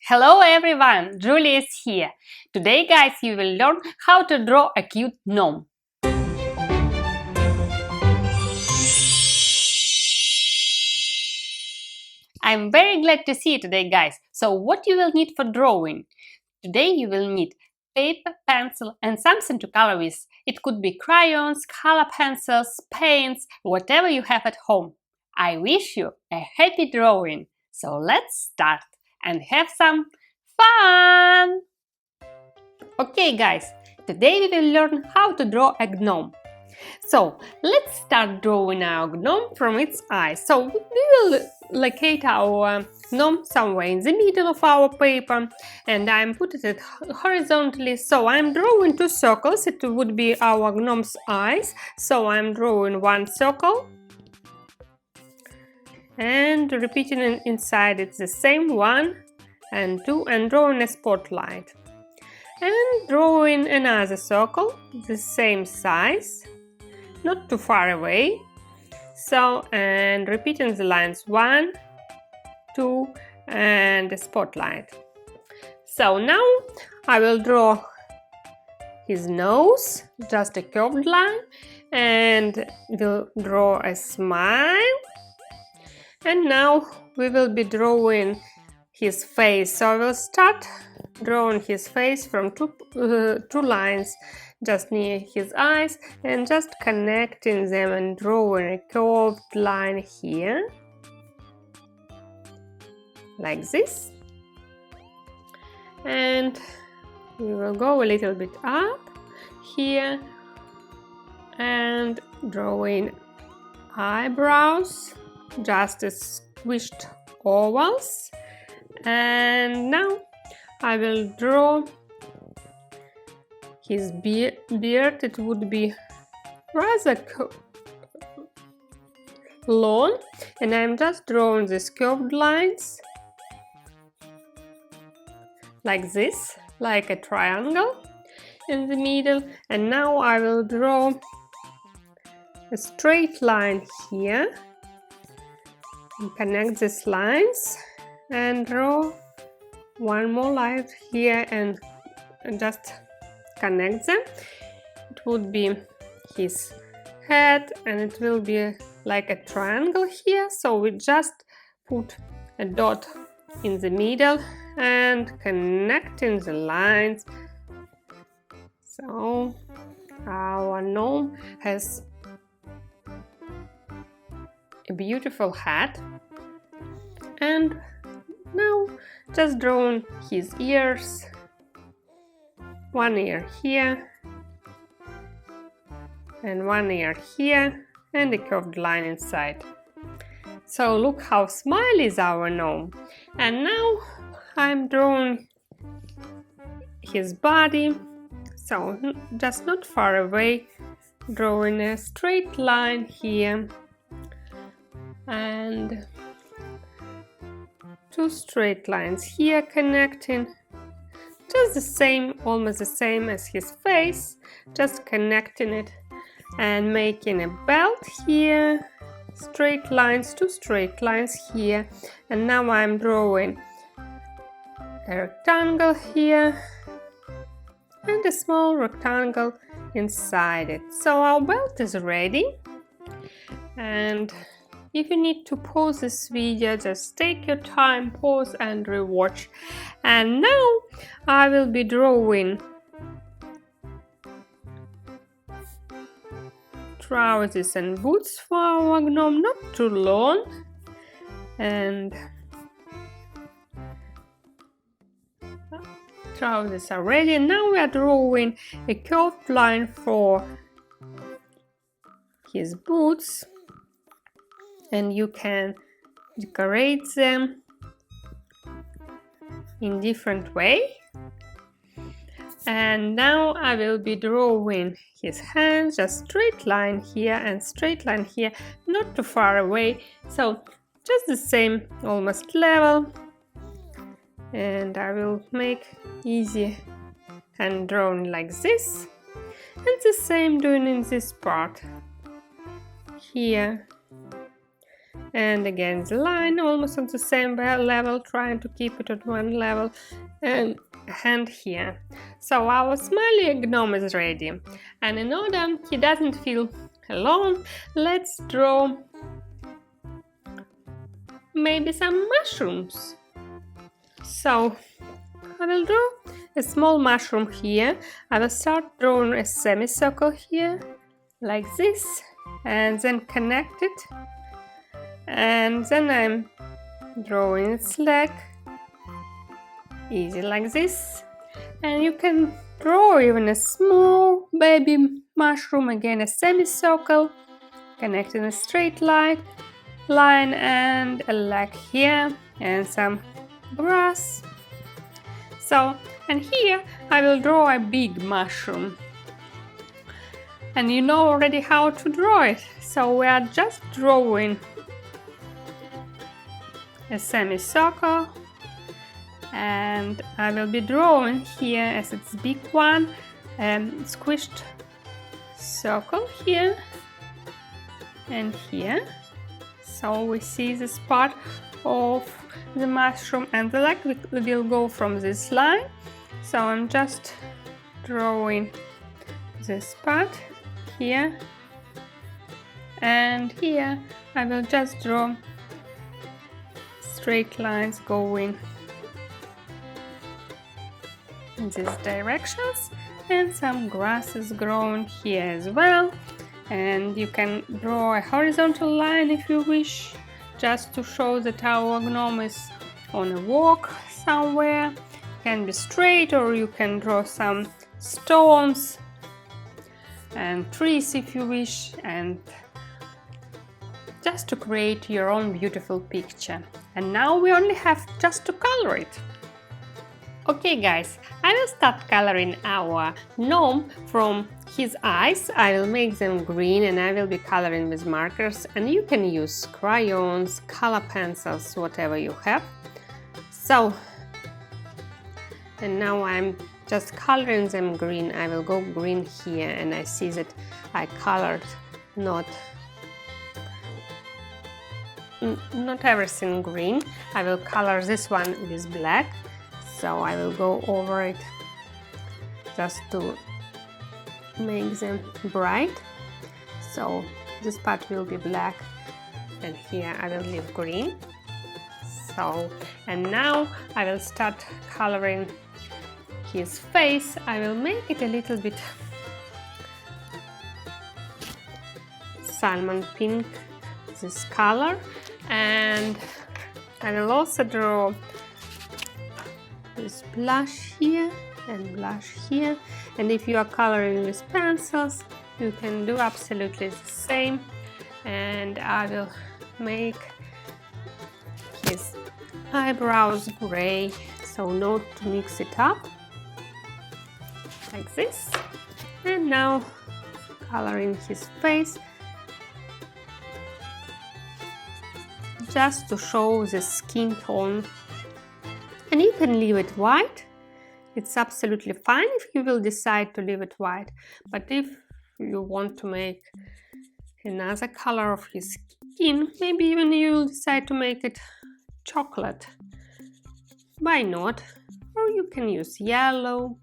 Hello everyone, Julia is here. Today guys you will learn how to draw a cute gnome. I'm very glad to see you today guys. So what you will need for drawing? Today you will need paper, pencil and something to color with. It could be crayons, color pencils, paints, whatever you have at home. I wish you a happy drawing. So let's start and have some fun! Okay guys, today we will learn how to draw a gnome. So let's start drawing our gnome from its eyes. So we will locate our gnome somewhere in the middle of our paper and I'm putting it horizontally. So I'm drawing two circles. It would be our gnome's eyes. So I'm drawing one circle and repeating it inside it's the same one and two and drawing a spotlight. And drawing another circle, the same size, not too far away. So, and repeating the lines 1, 2, and a spotlight. So now I will draw his nose, just a curved line, and we'll draw a smile. And now we will be drawing his face. So I will start drawing his face from two lines just near his eyes and just connecting them and drawing a curved line here like this, and we will go a little bit up here and drawing eyebrows, just as squished ovals. And now I will draw his beard. It would be rather long, and I'm just drawing these curved lines like this, like a triangle in the middle. And now I will draw a straight line here and connect these lines and draw one more line here and just connect them. It would be his head and it will be like a triangle here, so we just put a dot in the middle and connecting the lines. So our gnome has a beautiful hat. And now just drawing his ears, one ear here and one ear here and a curved line inside. So look how smiley is our gnome. And now I'm drawing his body, so just not far away, drawing a straight line here and two straight lines here connecting, just the same, almost the same as his face, just connecting it and making a belt here, straight lines, two straight lines here. And now I'm drawing a rectangle here and a small rectangle inside it. So our belt is ready, and if you need to pause this video, just take your time, pause and rewatch. And now I will be drawing trousers and boots for our gnome, not too long. And trousers are ready. Now we are drawing a curved line for his boots. And you can decorate them in different way. And now I will be drawing his hands, just straight line here and straight line here, not too far away, so just the same, almost level. And I will make easy hand drawing like this, and the same doing in this part here And again the line almost on the same level, trying to keep it at one level, and hand here. So our smiley gnome is ready, and in order he doesn't feel alone, let's draw maybe some mushrooms. So I will draw a small mushroom here. I will start drawing a semicircle here like this, and then connect it, and then I'm drawing its leg, easy like this. And you can draw even a small baby mushroom, again a semicircle, connecting a straight line and a leg here and some grass. So, and here I will draw a big mushroom, and you know already how to draw it, so we are just drawing a semicircle, and I will be drawing here, as it's big one, squished circle here and here. So we see this part of the mushroom, and the leg will go from this line. So I'm just drawing this part here, and here I will just draw straight lines going in these directions, and some grass is growing here as well. And you can draw a horizontal line if you wish, just to show that our gnome is on a walk somewhere. It can be straight, or you can draw some stones and trees if you wish, and just to create your own beautiful picture. And now we only have just to color it. Okay guys, I will start coloring our gnome from his eyes. I will make them green, and I will be coloring with markers, and you can use crayons, color pencils, whatever you have. So, and now I'm just coloring them green. I will go green here, and I see that I colored not everything green. I will color this one with black. So I will go over it just to make them bright. So this part will be black, and here I will leave green. So, and now I will start coloring his face. I will make it a little bit salmon pink, this color, and I will also draw this blush here and blush here. And if you are coloring with pencils, you can do absolutely the same. And I will make his eyebrows gray, so not to mix it up, like this. And now coloring his face, just to show the skin tone. And you can leave it white. It's absolutely fine if you will decide to leave it white. But if you want to make another color of his skin, maybe even you will decide to make it chocolate. Why not? Or you can use yellow.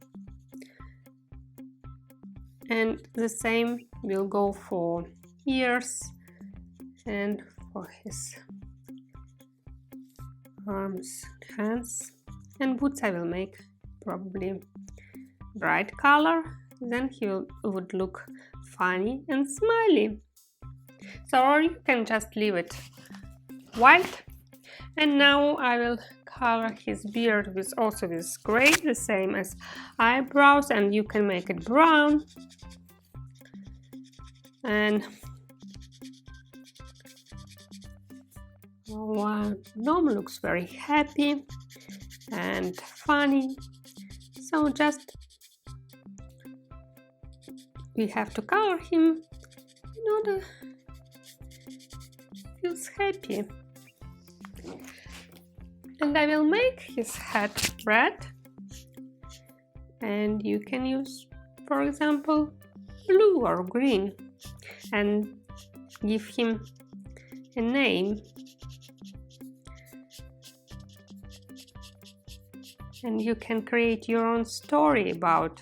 And the same will go for ears and for his arms, hands. And boots I will make probably bright color, then he would look funny and smiley. So, or you can just leave it white. And now I will color his beard with also with gray, the same as eyebrows, and you can make it brown. And our gnome looks very happy and funny. So just we have to color him in order he feels happy. And I will make his head red, and you can use, for example, blue or green, and give him a name And you can create your own story about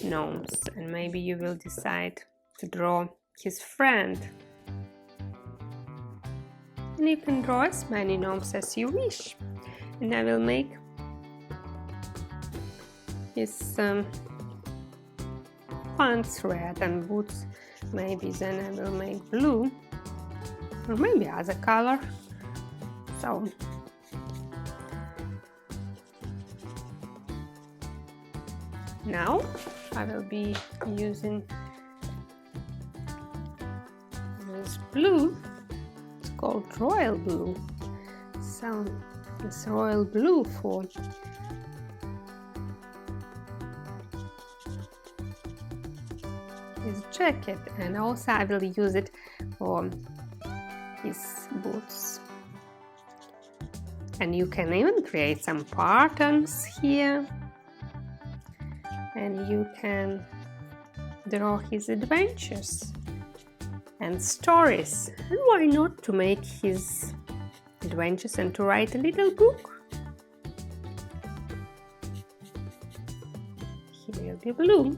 gnomes, and maybe you will decide to draw his friend. And you can draw as many gnomes as you wish. And I will make his pants red and boots. Maybe then I will make blue, or maybe other color. So now I will be using this blue. It's called royal blue. So it's royal blue for his jacket, and also I will use it for his boots. And you can even create some patterns here, and you can draw his adventures and stories. And why not to make his adventures and to write a little book? He will be blue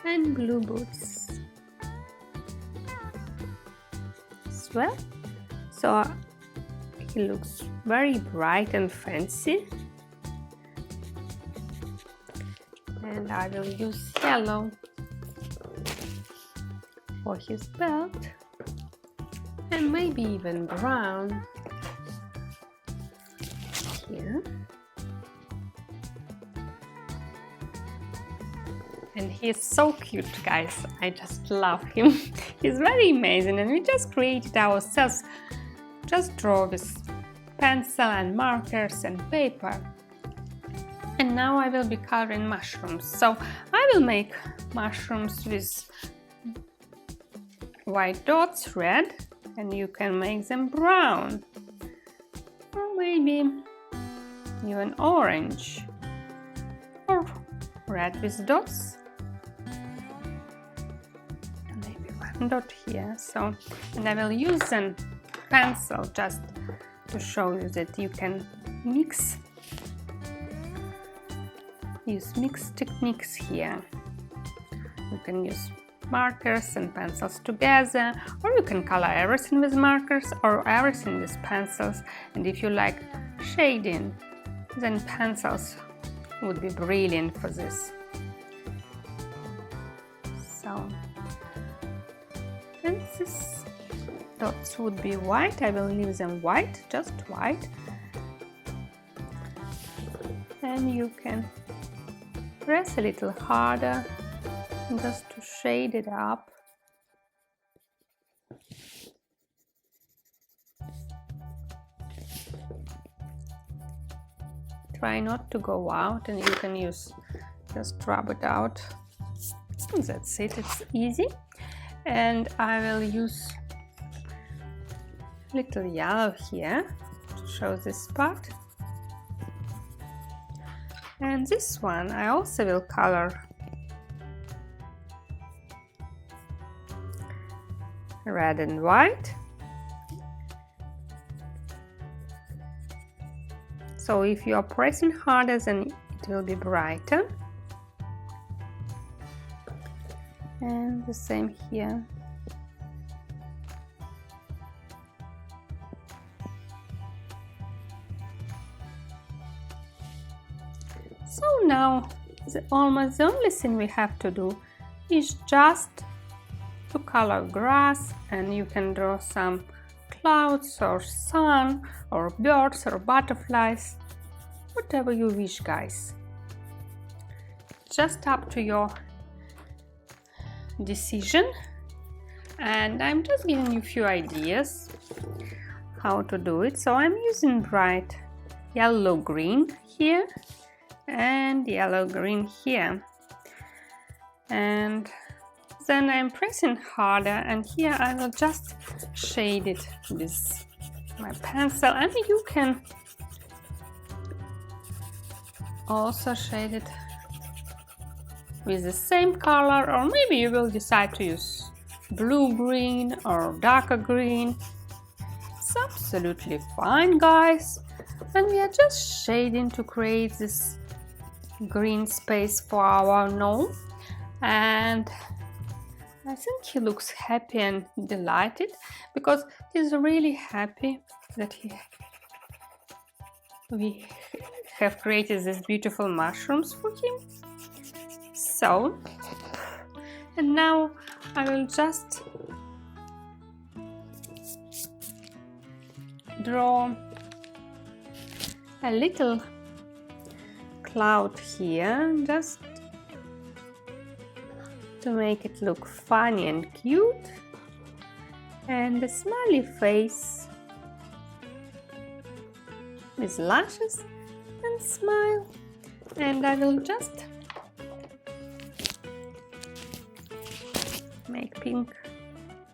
and blue boots as well. So he looks very bright and fancy. And I will use yellow for his belt, and maybe even brown here. And he's so cute, guys. I just love him. He's very amazing, and we just created ourselves. Just draw with pencil and markers and paper. And now I will be coloring mushrooms. So I will make mushrooms with white dots, red, and you can make them brown, or maybe even orange, or red with dots, and maybe one dot here. So, and I will use a pencil just to show you that you can use mixed techniques here. You can use markers and pencils together, or you can color everything with markers or everything with pencils. And if you like shading, then pencils would be brilliant for this. So, and these dots would be white. I will leave them white, just white. And you can press a little harder just to shade it up. Try not to go out, and you can just rub it out. That's it, it's easy. And I will use little yellow here to show this part. And this one I also will color red and white. So if you are pressing harder, then it will be brighter. And the same here. So now almost the only thing we have to do is just to color grass, and you can draw some clouds or sun or birds or butterflies, whatever you wish, guys. Just up to your decision, and I'm just giving you a few ideas how to do it. So I'm using bright yellow green here and yellow green here, and then I'm pressing harder, and here I will just shade it with my pencil, and you can also shade it with the same color, or maybe you will decide to use blue-green or darker green. It's absolutely fine, guys. And we are just shading to create this green space for our gnome. And I think he looks happy and delighted because he's really happy that we have created these beautiful mushrooms for him. So, and now I will just draw a little cloud here, just to make it look funny and cute, and a smiley face with lashes and smile. And I will just make pink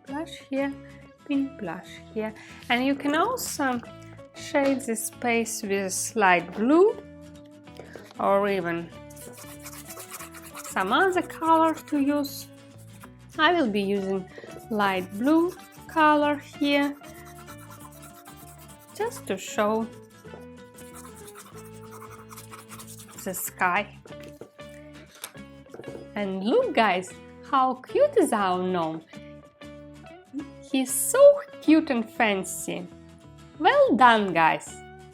blush here, pink blush here, and you can also shade this space with light blue or even some other color to use. I will be using light blue color here just to show the sky. And look guys, how cute is our gnome! He's so cute and fancy. Well done guys!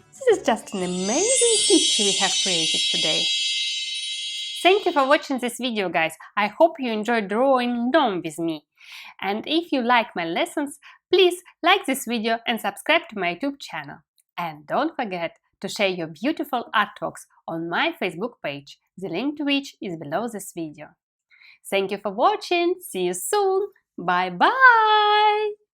This is just an amazing picture we have created today. Thank you for watching this video guys. I hope you enjoyed drawing gnome with me. And if you like my lessons, please like this video and subscribe to my YouTube channel. And don't forget to share your beautiful artworks on my Facebook page, the link to which is below this video. Thank you for watching. See you soon. Bye bye.